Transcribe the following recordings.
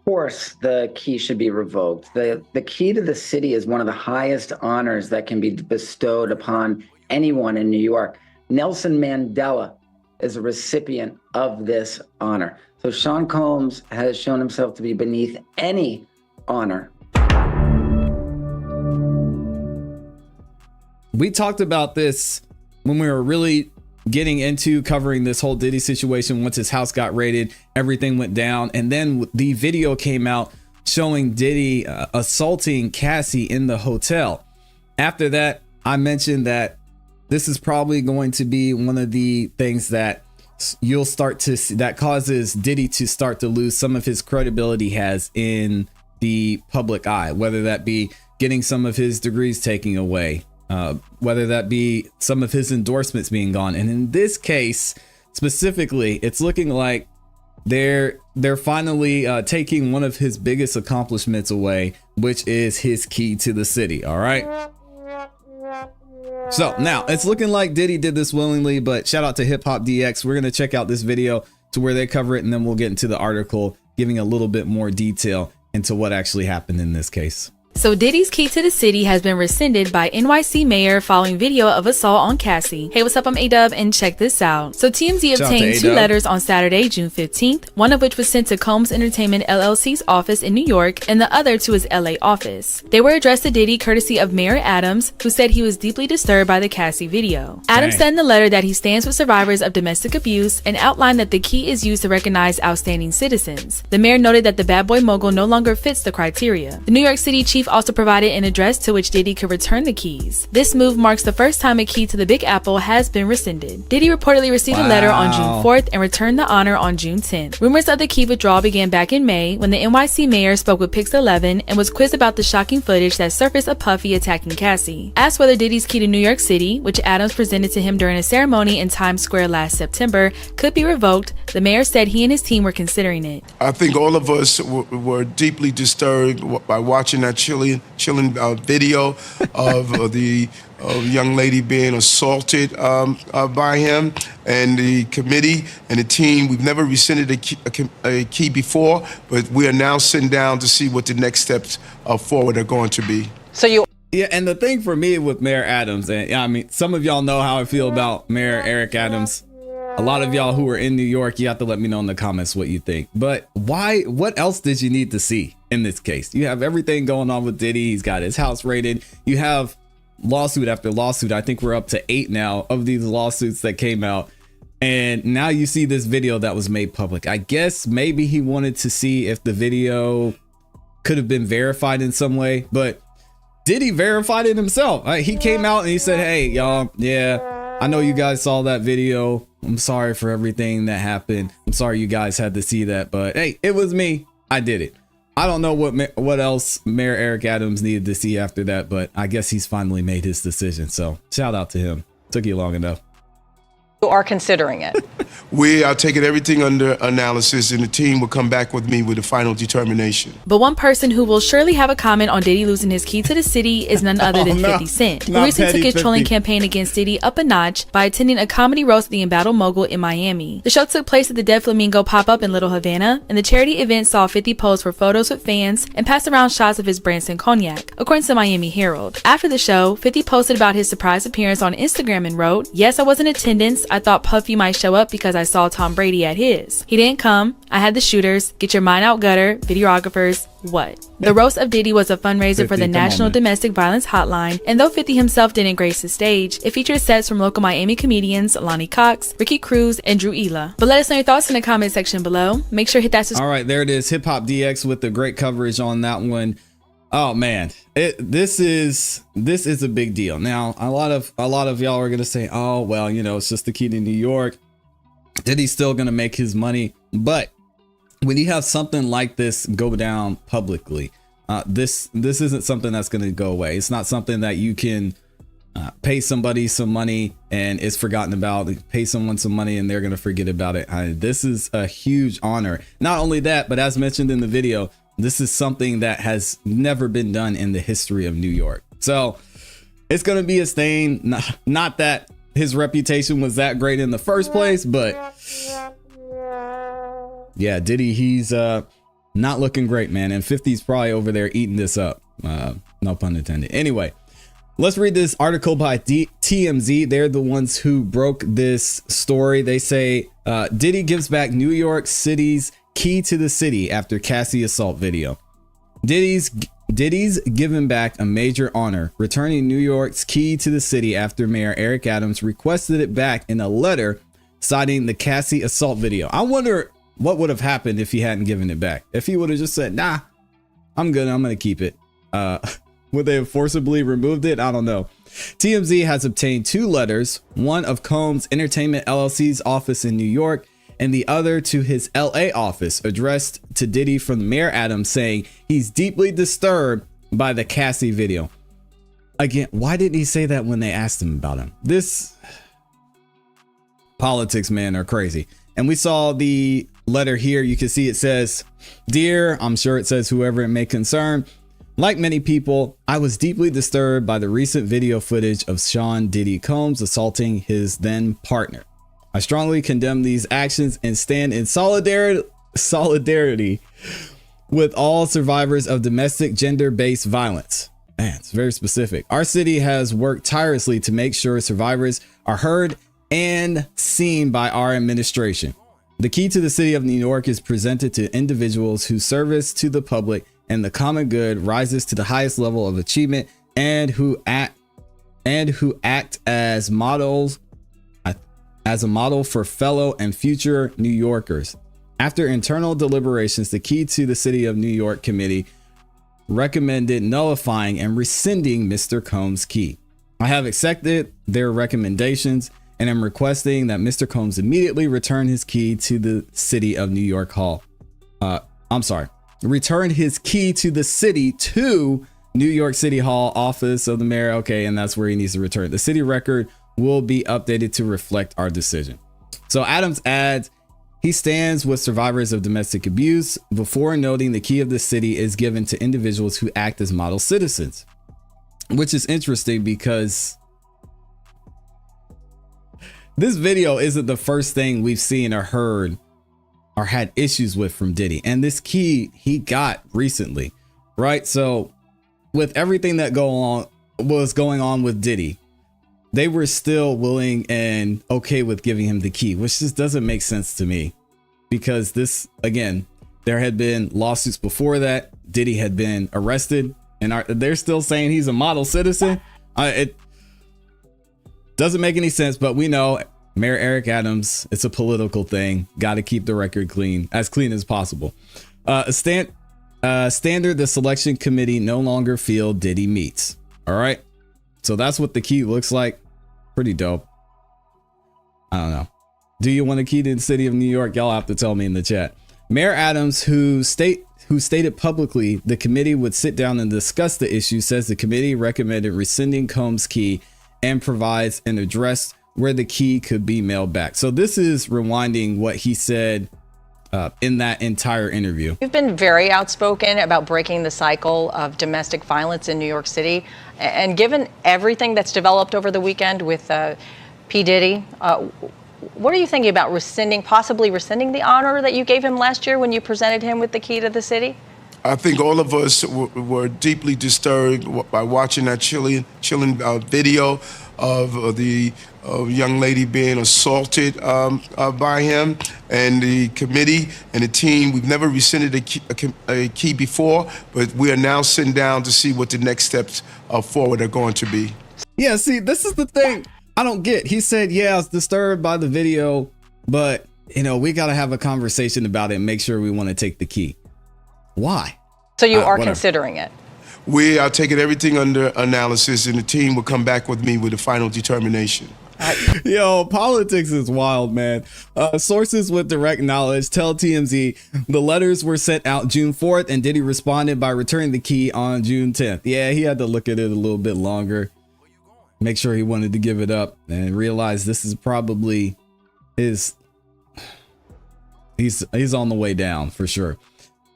course, the key should be revoked. The key to the city is one of the highest honors that can be bestowed upon anyone in New York. Nelson Mandela is a recipient of this honor. So Sean Combs has shown himself to be beneath any honor. We talked about this when we were really getting into covering this whole Diddy situation. Once his house got raided, everything went down. And then the video came out showing Diddy assaulting ClassE in the hotel. After that, I mentioned that this is probably going to be one of the things that you'll start to see that causes Diddy to start to lose some of his credibility he has in the public eye, whether that be getting some of his degrees taken away, whether that be some of his endorsements being gone. And in this case specifically, it's looking like they're finally taking one of his biggest accomplishments away, which is his key to the city. All right. So now it's looking like Diddy did this willingly, but shout out to Hip Hop DX. We're going to check out this video to where they cover it, and then we'll get into the article giving a little bit more detail into what actually happened in this case. So Diddy's key to the city has been rescinded by NYC mayor following video of assault on ClassE. Hey, what's up? I'm A-Dub, and check this out. So TMZ obtained 2 letters on Saturday, June 15th, one of which was sent to Combs Entertainment LLC's office in New York and the other to his LA office. They were addressed to Diddy courtesy of Mayor Adams, who said he was deeply disturbed by the ClassE video. Adams said in the letter that he stands with survivors of domestic abuse and outlined that the key is used to recognize outstanding citizens. The mayor noted that the bad boy mogul no longer fits the criteria. The New York City chief also provided an address to which Diddy could return the keys. This move marks the first time a key to the Big Apple has been rescinded. Diddy reportedly received a letter on June 4th and returned the honor on June 10th. Rumors of the key withdrawal began back in May when the NYC mayor spoke with Pix 11 and was quizzed about the shocking footage that surfaced of Puffy attacking ClassE. Asked whether Diddy's key to New York City, which Adams presented to him during a ceremony in Times Square last September, could be revoked, the mayor said he and his team were considering it. I think all of us were deeply disturbed by watching that chilling video of the young lady being assaulted by him and the committee and the team. We've never rescinded a key before, but we are now sitting down to see what the next steps forward are going to be. Yeah, and the thing for me with Mayor Adams, and I mean, some of y'all know how I feel about Mayor Eric Adams. A lot of y'all who are in New York, you have to let me know in the comments what you think. But why? What else did you need to see in this case? You have everything going on with Diddy. He's got his house raided. You have lawsuit after lawsuit. I think we're up to 8 now of these lawsuits that came out. And now you see this video that was made public. I guess maybe he wanted to see if the video could have been verified in some way. But Diddy verified it himself. He came out and he said, hey, y'all, yeah, I know you guys saw that video. I'm sorry for everything that happened. I'm sorry you guys had to see that, but hey, it was me. I did it. I don't know what else Mayor Eric Adams needed to see after that, but I guess he's finally made his decision. So shout out to him. Took you long enough. Are considering it. We are taking everything under analysis, and the team will come back with me with a final determination. But one person who will surely have a comment on Diddy losing his key to the city is none other than 50 Cent, who recently took his trolling campaign against Diddy up a notch by attending a comedy roast of the embattled mogul in Miami. The show took place at the Dead Flamingo pop-up in Little Havana, and the charity event saw 50 pose for photos with fans and pass around shots of his Branson cognac, according to Miami Herald. After the show, 50 posted about his surprise appearance on Instagram and wrote, "Yes, I was in attendance. I thought Puffy might show up because I saw Tom Brady at his. He didn't come. I had the shooters. Get your mind out, gutter. Videographers. What?" The roast of Diddy was a fundraiser for the National Domestic Violence Hotline, and though 50 himself didn't grace the stage, it featured sets from local Miami comedians Lonnie Cox, Ricky Cruz, and Drew Ela. But let us know your thoughts in the comment section below. Make sure to hit that subscribe. All right, there it is. Hip Hop DX with the great coverage on that one. Oh man, this is a big deal. Now, a lot of y'all are gonna say, oh well, you know, it's just the key to New York. Diddy's still gonna make his money, but when you have something like this go down publicly, this isn't something that's gonna go away. It's not something that you can pay somebody some money and it's forgotten about. Pay someone some money and they're gonna forget about it. This is a huge honor. Not only that, but as mentioned in the video, this is something that has never been done in the history of New York. So it's going to be a stain. Not that his reputation was that great in the first place, but yeah, Diddy, he's Not looking great, man. And 50's probably over there eating this up. No pun intended. Anyway, let's read this article by TMZ. They're the ones who broke this story. They say Diddy gives back New York City's key to the city after ClassE assault video. Diddy's given back a major honor, returning New York's key to the city after Mayor Eric Adams requested it back in a letter citing the ClassE assault video. I wonder what would have happened if he hadn't given it back. If he would have just said, nah, I'm good, I'm gonna keep it. Would they have forcibly removed it? I don't know. TMZ has obtained 2 letters, one of Combs Entertainment LLC's office in New York and the other to his LA office, addressed to Diddy from Mayor Adams, saying he's deeply disturbed by the ClassE video. Again, why didn't he say that when they asked him about him? This politics, man, are crazy. And we saw the letter here. You can see it says, "Dear," I'm sure it says whoever it may concern, "like many people, I was deeply disturbed by the recent video footage of Sean Diddy Combs assaulting his then partner. I strongly condemn these actions and stand in solidarity with all survivors of domestic gender-based violence." Man, it's very specific. "Our city has worked tirelessly to make sure survivors are heard and seen by our administration. The key to the city of New York is presented to individuals whose service to the public and the common good rises to the highest level of achievement and who act as models, as a model for fellow and future New Yorkers. After internal deliberations, the Key to the City of New York committee recommended nullifying and rescinding Mr. Combs' key. I have accepted their recommendations and am requesting that Mr. Combs immediately return his key to the City of New York Hall. Return his key to the city to New York City Hall, office of the mayor." Okay, and that's where he needs to return. "The city record will be updated to reflect our decision." So Adams adds he stands with survivors of domestic abuse before noting the key of the city is given to individuals who act as model citizens, which is interesting because this video isn't the first thing we've seen or heard or had issues with from Diddy. And this key he got recently, right? So with everything that was going on with Diddy, they were still willing and okay with giving him the key, which just doesn't make sense to me. Because this, again, there had been lawsuits before that. Diddy had been arrested and they're still saying he's a model citizen. It doesn't make any sense, but we know Mayor Eric Adams, it's a political thing. Got to keep the record clean as possible. Standard, the selection committee no longer feel Diddy meets. All right. So that's what the key looks like. Pretty dope. I don't know. Do you want a key to the city of New York? Y'all have to tell me in the chat. Mayor Adams, who stated publicly the committee would sit down and discuss the issue, says the committee recommended rescinding Combs' key and provides an address where the key could be mailed back. So this is rewinding what he said in that entire interview. You've been very outspoken about breaking the cycle of domestic violence in New York City. And given everything that's developed over the weekend with P. Diddy, what are you thinking about possibly rescinding the honor that you gave him last year when you presented him with the key to the city? I think all of us were deeply disturbed by watching that chilling video of the young lady being assaulted by him, and the committee and the team. We've never rescinded a key before, but we are now sitting down to see what the next steps forward are going to be. Yeah, see, this is the thing I don't get. He said, yeah, I was disturbed by the video, but we got to have a conversation about it and make sure we want to take the key. Why? So you are considering it? We are taking everything under analysis, and the team will come back with me with a final determination. Yo, politics is wild, man. Sources with direct knowledge tell TMZ the letters were sent out June 4th and Diddy responded by returning the key on June 10th. Yeah, he had to look at it a little bit longer, make sure he wanted to give it up, and realize this is probably he's on the way down for sure.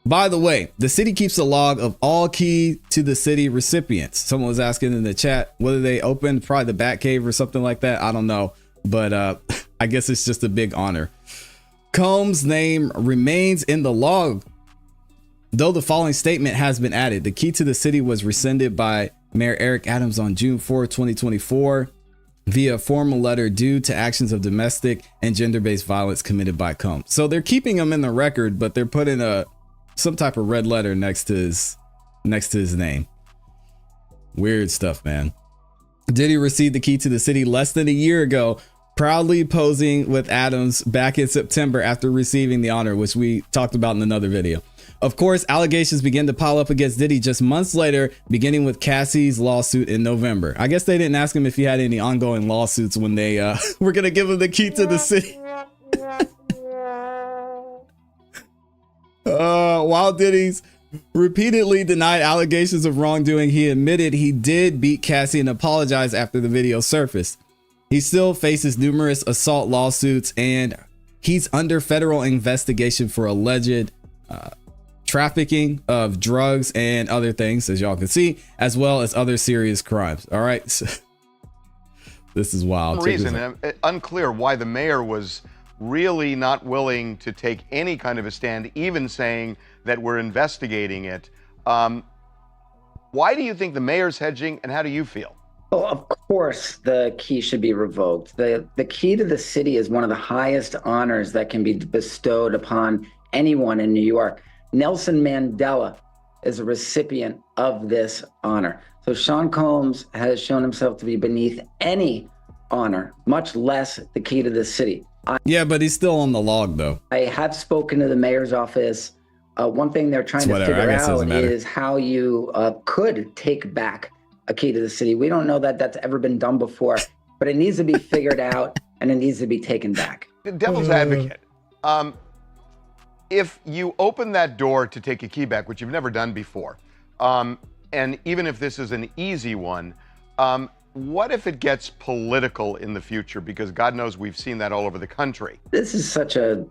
By the way, the city keeps a log of all key to the city recipients. Someone was asking in the chat whether they opened probably the Batcave or something like that. I don't know, but I guess it's just a big honor. Combs' name remains in the log. Though the following statement has been added, the key to the city was rescinded by Mayor Eric Adams on June 4, 2024 via a formal letter due to actions of domestic and gender-based violence committed by Combs. So they're keeping him in the record, but they're putting some type of red letter next to his name. Weird stuff, man. Diddy received the key to the city less than a year ago, proudly posing with Adams back in September after receiving the honor, which we talked about in another video. Of course, allegations began to pile up against Diddy just months later, beginning with ClassE's lawsuit in November. I guess they didn't ask him if he had any ongoing lawsuits when they were going to give him the key to the city. While Diddy's repeatedly denied allegations of wrongdoing, he admitted he did beat Cassie and apologized after the video surfaced. He still faces numerous assault lawsuits and he's under federal investigation for alleged trafficking of drugs and other things, as y'all can see, as well as other serious crimes. All right. So, this is wild. Unclear why the mayor was really not willing to take any kind of a stand, even saying that we're investigating it. Why do you think the mayor's hedging, and how do you feel? Well, of course, the key should be revoked. The key to the city is one of the highest honors that can be bestowed upon anyone in New York. Nelson Mandela is a recipient of this honor. So Sean Combs has shown himself to be beneath any honor, much less the key to the city. Yeah, but he's still on the log, though. I have spoken to the mayor's office. One thing they're trying to figure out is how you could take back a key to the city. We don't know that that's ever been done before, but it needs to be figured out and it needs to be taken back. Devil's advocate. If you open that door to take a key back, which you've never done before, and even if this is an easy one, what if it gets political in the future? Because God knows we've seen that all over the country. This is such a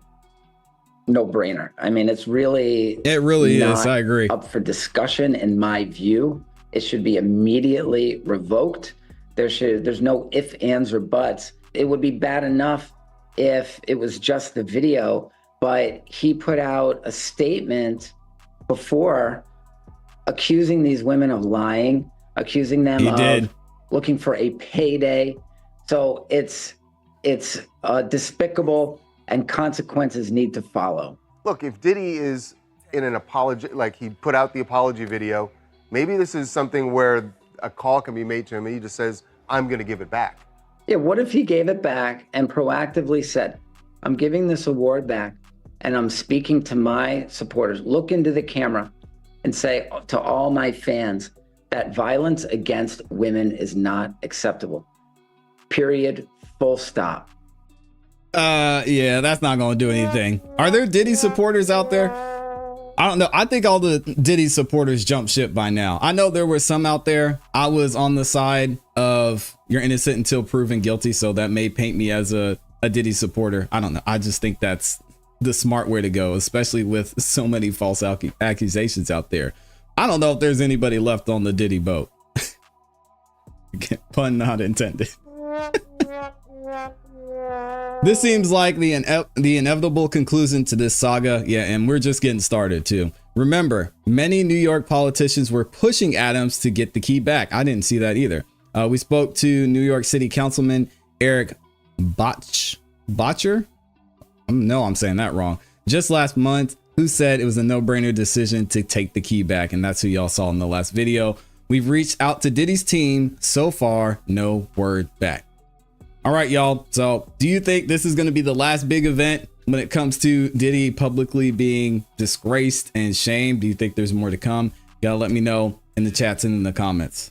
no-brainer. I mean, it really is. I agree. Up for discussion, in my view. It should be immediately revoked. There's no ifs, ands, or buts. It would be bad enough if it was just the video, but he put out a statement before accusing these women of lying, accusing them of looking for a payday. So it's despicable, and consequences need to follow. Look, if Diddy is in an apology, like he put out the apology video, maybe this is something where a call can be made to him and he just says, I'm going to give it back. Yeah, what if he gave it back and proactively said, I'm giving this award back and I'm speaking to my supporters, look into the camera and say to all my fans that violence against women is not acceptable. Period. Full stop. Yeah, that's not going to do anything. Are there Diddy supporters out there? I don't know. I think all the Diddy supporters jumped ship by now. I know there were some out there. I was on the side of you're innocent until proven guilty. So that may paint me as a Diddy supporter. I don't know. I just think that's the smart way to go, especially with so many false accusations out there. I don't know if there's anybody left on the Diddy boat. Pun not intended. This seems like the inevitable conclusion to this saga. Yeah, and we're just getting started too. Remember, many New York politicians were pushing Adams to get the key back. I didn't see that either. We spoke to New York City Councilman Eric Botcher. No, I'm saying that wrong. Just last month, who said it was a no-brainer decision to take the key back. And that's who y'all saw in the last video. We've reached out to Diddy's team. So far, no word back. All right, y'all. So do you think this is going to be the last big event when it comes to Diddy publicly being disgraced and shamed? Do you think there's more to come? You gotta let me know in the chats and in the comments.